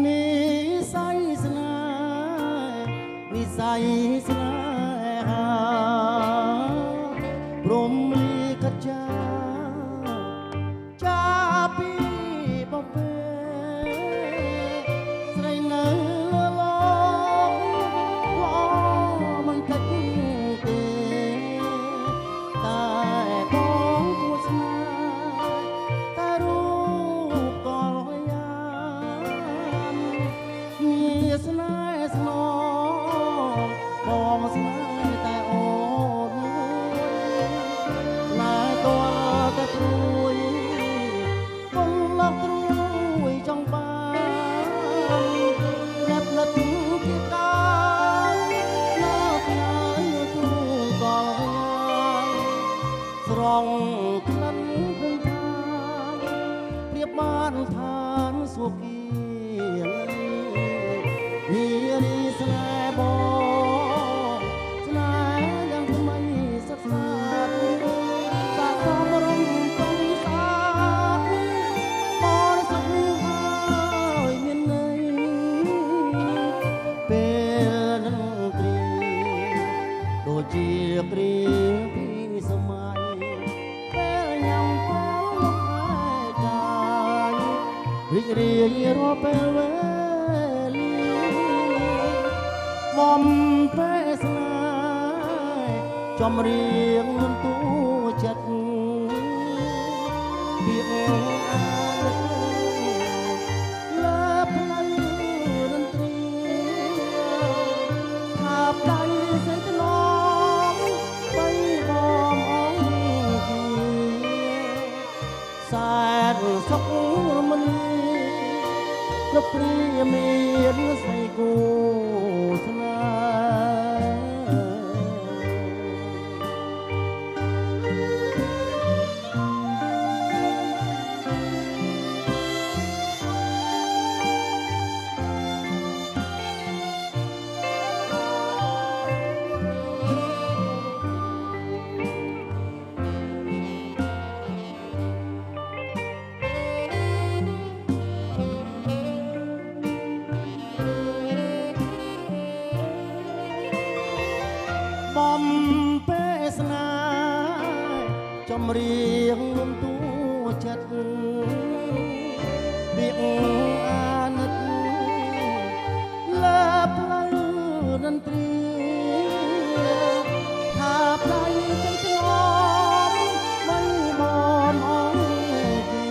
นิสัยสนายนิสัยสนายหาพรหมลีกจาចាពីបបេស្រីនៅឡងឡងមិនកាច់ទេតែបងគួរស្នេហ៍តែរូបក៏យ៉ាងមានស្នេហ៍ស្នងបងស្នេហ៍តែអូនស្នេហ៍តតែព្រួយលោកត្រួយចង់បានរត់លត់ជាកាយមកញ៉ាំទូកលស្រង់ក្លិនព្រឹងថាព្រៀបបានឋានសួគ៌នារីស្នេហ៍បងស្នេហ៍យ៉ាងថ្មីសិក្សាសាសមរំកងសាជាព្រៀងពីសម័យពេលញ៉ាំពេលលោកហើយកាយរីករាយរាល់ពេលវេលាបំពេលស្នេហ៍ចំរៀងមិនទូចិត្តពីអូអានិតលើផ្លូវរន្ទ្រីថាបដៃសេចក្ដីសែនសុខរមនីលោកព្រាមានស្រីគូស្នេបំពេលស្នេហ៍ចំរៀងលំទួចិត្តវាអាណិតលើផ្លូវរន្ទ្រីថាផ្លូវទាំងធ្លាប់មិនបំអងទី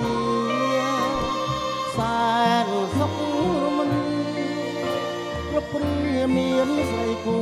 សែនសុខរមនីគ្រប់ព្រាមានស្រីគូ